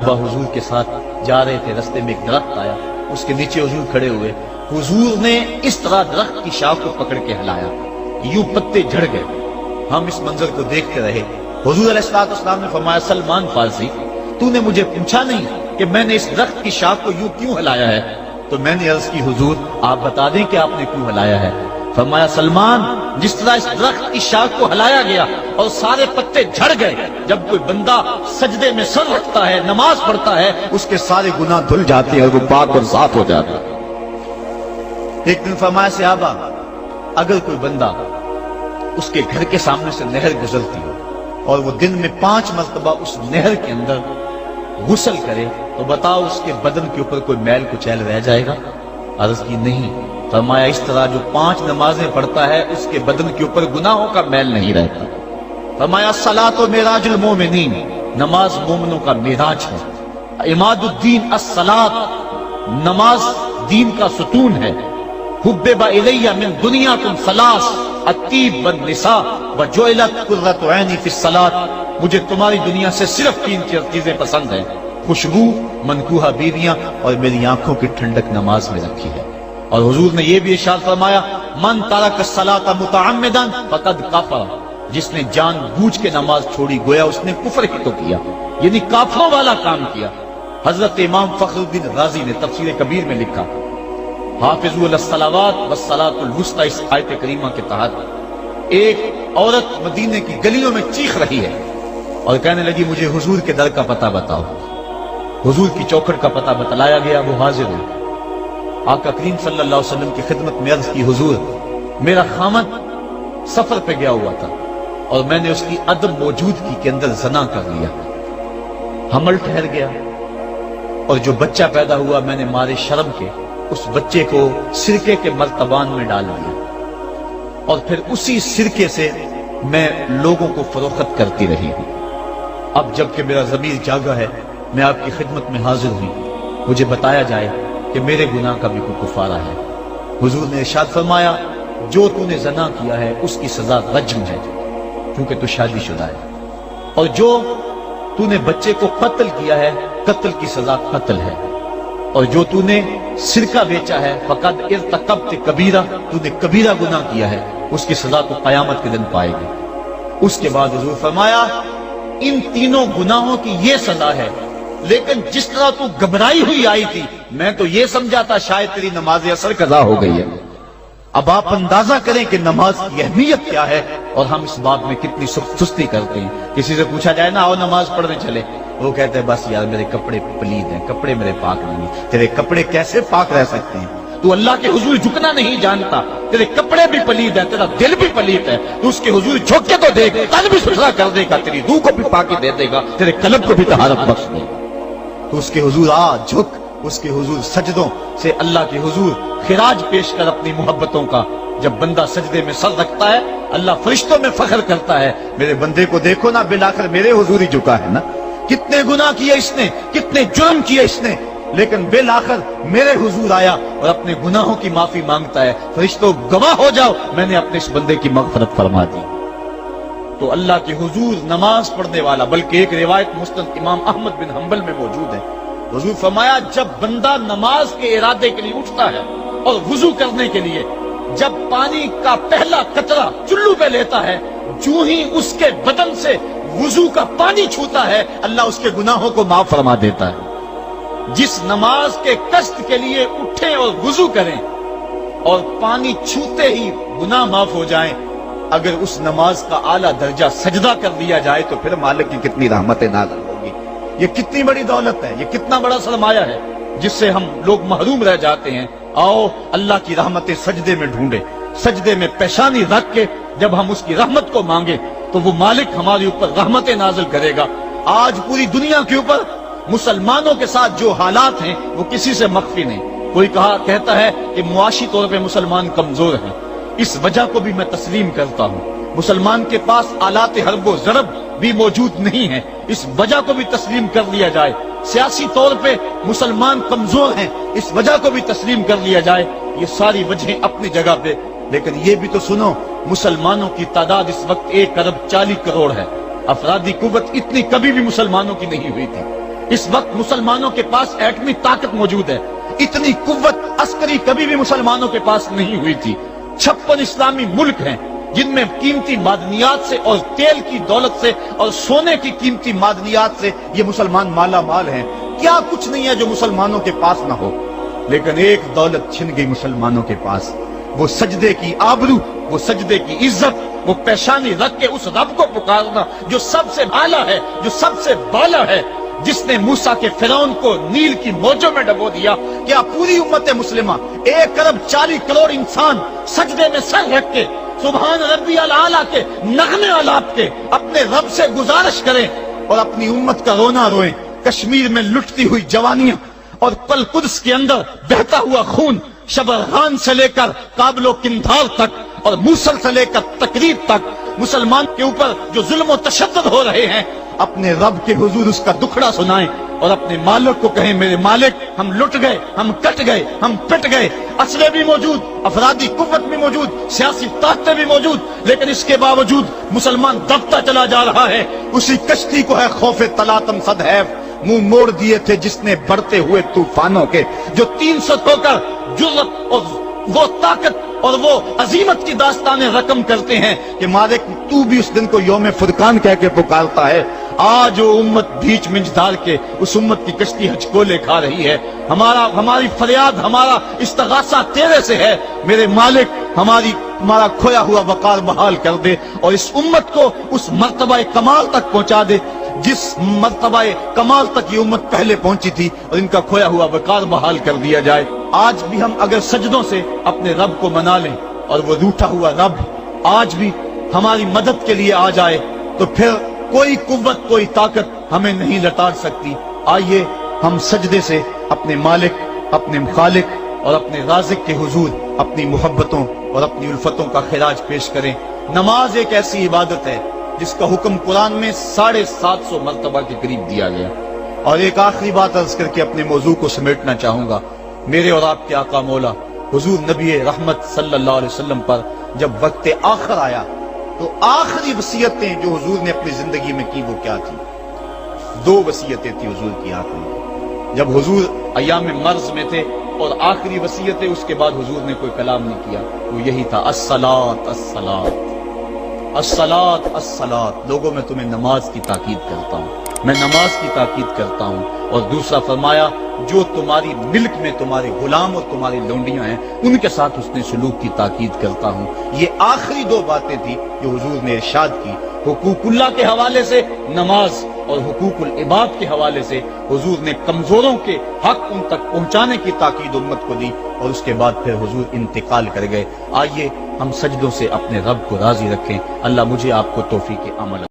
مرتبہ حضور کے ساتھ جا رہے تھے، رستے میں ایک درخت آیا، اس کے نیچے حضور کھڑے ہوئے، حضور نے اس طرح درخت کی شاخ کو پکڑ کے ہلایا، یوں پتے جھڑ گئے۔ ہم اس منظر کو دیکھتے رہے۔ حضور علیہ السلام نے فرمایا، سلمان فارسی، تو نے مجھے پوچھا نہیں کہ میں نے اس درخت کی شاخ کو یوں کیوں ہلایا ہے؟ تو میں نے عرض کی، حضور آپ بتا دیں کہ آپ نے کیوں ہلایا ہے؟ فرمایا، سلمان، جس طرح اس درخت کی شاخ کو ہلایا گیا اور سارے پتے جھڑ گئے، جب کوئی بندہ سجدے میں سر رکھتا ہے، نماز پڑھتا ہے، اس کے سارے گناہ دھل جاتے ہیں اور وہ پاک اور صاف ہو جاتا ہے۔ ایک دن فرمایا، صحابہ، اگر کوئی بندہ اس کے گھر کے سامنے سے نہر گزرتی ہو اور وہ دن میں 5 مرتبہ اس نہر کے اندر غسل کرے تو بتاؤ اس کے بدن کے اوپر کوئی میل کچیل رہ جائے گا؟ عرض کی، نہیں۔ فرمایا، اس طرح جو 5 نمازیں پڑھتا ہے اس کے بدن کے اوپر گناہوں کا میل نہیں رہتا۔ فرمایا، الصلاۃ معراج المومنین، نماز مومنوں کا معراج ہے۔ عماد الدین الصلاۃ، نماز دین کا ستون ہے۔ حبب الی من دنیاکم ثلاث، الطیب والنساء وجعلت قرۃ عینی فی الصلاۃ، مجھے تمہاری دنیا سے صرف 3 چیزیں پسند ہیں، خوشبو، منکوحہ بیویاں، اور میری آنکھوں کی ٹھنڈک نماز میں رکھی ہے۔ اور حضور نے یہ بھی ارشاد فرمایا، من ترک الصلاۃ متعمدا فقد کفر، جس نے جان بوجھ کے نماز چھوڑی گویا اس نے کفر ہی تو کیا، یعنی کافروں والا کام کیا۔ حضرت امام فخر الدین رازی نے تفسیر کبیر میں لکھا، حافظوا علی الصلوات والصلاۃ الوسطی، اس آیت کریمہ کے تحت ایک عورت مدینے کی گلیوں میں چیخ رہی ہے اور کہنے لگی، مجھے حضور کے در کا پتہ بتاؤ۔ حضور کی چوکھٹ کا پتہ بتلایا گیا، وہ حاضر ہوئی۔ آقا کریم صلی اللہ علیہ وسلم کی خدمت میں عرض کی، حضور میرا خامد سفر پہ گیا ہوا تھا اور میں نے اس کی عدم موجودگی کے اندر زنا کر لیا، حمل ٹھہر گیا، اور جو بچہ پیدا ہوا میں نے مارے شرم کے اس بچے کو سرکے کے مرتبان میں ڈال دیا، اور پھر اسی سرکے سے میں لوگوں کو فروخت کرتی رہی ہوں۔ اب جب کہ میرا ضمیر جاگا ہے، میں آپ کی خدمت میں حاضر ہوئی، مجھے بتایا جائے کہ میرے گناہ کا بھی کوئی کفارہ ہے۔ حضور نے ارشاد فرمایا، جو تو نے زنا کیا ہے اس کی سزا رجم ہے، کیونکہ تو شادی شدہ ہے، اور جو تو نے بچے کو قتل کیا ہے قتل کی سزا قتل ہے، اور جو تو نے سرکہ بیچا ہے فقد ارتکبت کبیرہ، تو نے کبیرہ گناہ کیا ہے، اس کی سزا تو قیامت کے دن پائے گی۔ اس کے بعد حضور فرمایا، ان تینوں گناہوں کی یہ سزا ہے، لیکن جس طرح تو گھبرائی ہوئی آئی تھی میں تو یہ سمجھا تھا شاید تیری نماز اثر قضا ہو گئی ہے۔ اب آپ اندازہ کریں کہ نماز کی اہمیت کیا ہے، اور ہم اس بات میں کتنی سستی کرتے ہیں۔ کسی سے پوچھا جائے نا، آؤ نماز پڑھنے چلے، وہ کہتے ہیں بس یار میرے کپڑے پلید ہیں، کپڑے میرے پاک نہیں ہیں۔ تیرے کپڑے کیسے پاک رہ سکتے ہیں؟ تو اللہ کے حضور جھکنا نہیں جانتا، تیرے کپڑے بھی پلید ہیں، تیرا دل بھی پلید ہے، تو اس کے حضور جھک کے تو دیکھ، قلب بھی ستھرا کر دے گا، تیری روح کو بھی پاکی دے دے گا، تیرے قلب کو بھی طہارت بخش دے گا۔ تو اس کے حضور آ جھک، اس کے حضور سجدوں سے اللہ کے حضور خراج پیش کر اپنی محبتوں کا۔ جب بندہ سجدے میں سر رکھتا ہے اللہ فرشتوں میں فخر کرتا ہے، میرے بندے کو دیکھو نا، بالآخر میرے حضور ہی جھکا ہے نا، کتنے گناہ کیے اس نے، کتنے جرم کیے اس نے، لیکن بالآخر میرے حضور آیا اور اپنے گناہوں کی معافی مانگتا ہے۔ فرشتوں گواہ ہو جاؤ، میں نے اپنے اس بندے کی مغفرت فرما دی۔ تو اللہ کے حضور نماز پڑھنے والا، بلکہ ایک روایت مسند امام احمد بن حنبل میں موجود ہے، حضور فرمایا، جب بندہ نماز کے ارادے کے لیے اٹھتا ہے اور وضو کرنے کے لیے جب پانی کا پہلا قطرہ چلو پہ لیتا ہے، جو ہی اس کے بدن سے وضو کا پانی چھوتا ہے اللہ اس کے گناہوں کو معاف فرما دیتا ہے۔ جس نماز کے قصد کے لیے اٹھیں اور وضو کریں اور پانی چھوتے ہی گناہ معاف ہو جائیں، اگر اس نماز کا اعلیٰ درجہ سجدہ کر دیا جائے تو پھر مالک کی کتنی رحمتیں نازل ہوگی۔ یہ کتنی بڑی دولت ہے، یہ کتنا بڑا سرمایہ ہے جس سے ہم لوگ محروم رہ جاتے ہیں۔ آؤ اللہ کی رحمتیں سجدے میں ڈھونڈے، سجدے میں پیشانی رکھ کے جب ہم اس کی رحمت کو مانگے تو وہ مالک ہمارے اوپر رحمتیں نازل کرے گا۔ آج پوری دنیا کے اوپر مسلمانوں کے ساتھ جو حالات ہیں وہ کسی سے مخفی نہیں۔ کوئی کہتا ہے کہ معاشی طور پہ مسلمان کمزور ہیں، اس وجہ کو بھی میں تسلیم کرتا ہوں۔ مسلمان کے پاس آلات حرب و ضرب بھی موجود نہیں ہیں، اس وجہ کو بھی تسلیم کر لیا جائے۔ سیاسی طور پہ مسلمان کمزور ہیں، اس وجہ کو بھی تسلیم کر لیا جائے۔ یہ ساری وجہیں اپنی جگہ پہ، لیکن یہ بھی تو سنو، مسلمانوں کی تعداد اس وقت 1 ارب 40 کروڑ ہے۔ افرادی قوت اتنی کبھی بھی مسلمانوں کی نہیں ہوئی تھی۔ اس وقت مسلمانوں کے پاس ایٹمی طاقت موجود ہے، اتنی قوت عسکری کبھی بھی مسلمانوں کے پاس نہیں ہوئی تھی۔ 56 اسلامی ملک ہیں جن میں قیمتی معدنیات سے اور تیل کی دولت سے اور سونے کی قیمتی معدنیات سے یہ مسلمان مالا مال ہیں، کیا کچھ نہیں ہے جو مسلمانوں کے پاس نہ ہو، لیکن ایک دولت چھن گئی مسلمانوں کے پاس، وہ سجدے کی آبرو، وہ سجدے کی عزت، وہ پیشانی رکھ کے اس رب کو پکارنا جو سب سے اعلیٰ ہے، جو سب سے بالا ہے، جس نے موسیٰ کے فرعون کو نیل کی موجوں میں ڈبو دیا۔ کیا پوری امت مسلمہ 1 ارب 40 کروڑ انسان سجدے میں سر رکھ کے سبحان ربی الاعلیٰ کے نغمے آلاپ کے اپنے رب سے گزارش کریں اور اپنی امت کا رونا روئیں؟ کشمیر میں لٹتی ہوئی جوانیاں اور پل قدس کے اندر بہتا ہوا خون، شبرغان سے لے کر کابل و قندھار تک اور موصل سے لے کر تقریب تک مسلمان کے اوپر جو ظلم و تشدد ہو رہے ہیں، اپنے رب کے حضور اس کا دکھڑا سنائیں اور اپنے مالک کو کہیں میرے مالک ہم لٹ گئے، ہم کٹ گئے، ہم پٹ گئے، اسلحے بھی موجود، افرادی قوت بھی موجود، سیاسی طاقتیں بھی موجود، لیکن اس کے باوجود مسلمان دبتا چلا جا رہا ہے۔ اسی کشتی کو ہے خوف تلاطم صدحیف منہ موڑ دیے تھے جس نے بڑھتے ہوئے طوفانوں کے، جو 300 ہو کر جرأت اور وہ طاقت اور وہ عظیمت کی داستانیں رقم کرتے ہیں کہ مالک تو بھی اس دن کو یوم فرقان کہہ کے پکارتا ہے۔ آج وہ امت بیچ منج ڈال کے اس امت کی کشتی ہچکولے کھا رہی ہے۔ ہماری فریاد، ہمارا استغاثہ تیرے سے ہے، میرے مالک ہمارا کھویا ہوا وقار بحال کر دے اور اس امت کو اس مرتبہ کمال تک پہنچا دے جس مرتبہ کمال تک یہ امت پہلے پہنچی تھی، اور ان کا کھویا ہوا وقار بحال کر دیا جائے۔ آج بھی ہم اگر سجدوں سے اپنے رب کو منا لیں اور وہ روٹھا ہوا رب آج بھی ہماری مدد کے لیے آ جائے تو پھر کوئی قوت، کوئی طاقت ہمیں نہیں لٹار سکتی۔ آئیے ہم سجدے سے اپنے مالک، اپنے خالق اور اپنے رازق کے حضور اپنی محبتوں اور اپنی الفتوں کا خراج پیش کریں۔ نماز ایک ایسی عبادت ہے جس کا حکم قرآن میں 750 مرتبہ کے قریب دیا گیا۔ اور ایک آخری بات عرض کر کے اپنے موضوع کو سمیٹنا چاہوں گا۔ میرے اور آپ کے آقا مولا حضور نبی رحمت صلی اللہ علیہ وسلم پر جب وقت آخر آیا تو آخری وصیتیں جو حضور نے اپنی زندگی میں کی وہ کیا تھی؟ 2 وصیتیں تھی حضور کی آخری، جب حضور ایام مرض میں تھے، اور آخری وصیتیں اس کے بعد حضور نے کوئی کلام نہیں کیا، وہ یہی تھا الصلاۃ الصلاۃ الصلاۃ الصلاۃ۔ لوگوں میں تمہیں نماز کی تاکید کرتا ہوں، میں نماز کی تاکید کرتا ہوں۔ اور دوسرا فرمایا جو تمہاری ملک میں تمہارے غلام اور تمہاری لونڈیاں ہیں ان کے ساتھ حسن سلوک کی تاکید کرتا ہوں۔ یہ آخری 2 باتیں تھی جو حضور نے ارشاد کی۔ حقوق اللہ کے حوالے سے نماز اور حقوق العباد کے حوالے سے حضور نے کمزوروں کے حق ان تک پہنچانے کی تاکید امت کو دی، اور اس کے بعد پھر حضور انتقال کر گئے۔ آئیے ہم سجدوں سے اپنے رب کو راضی رکھیں۔ اللہ مجھے آپ کو توفیق عمل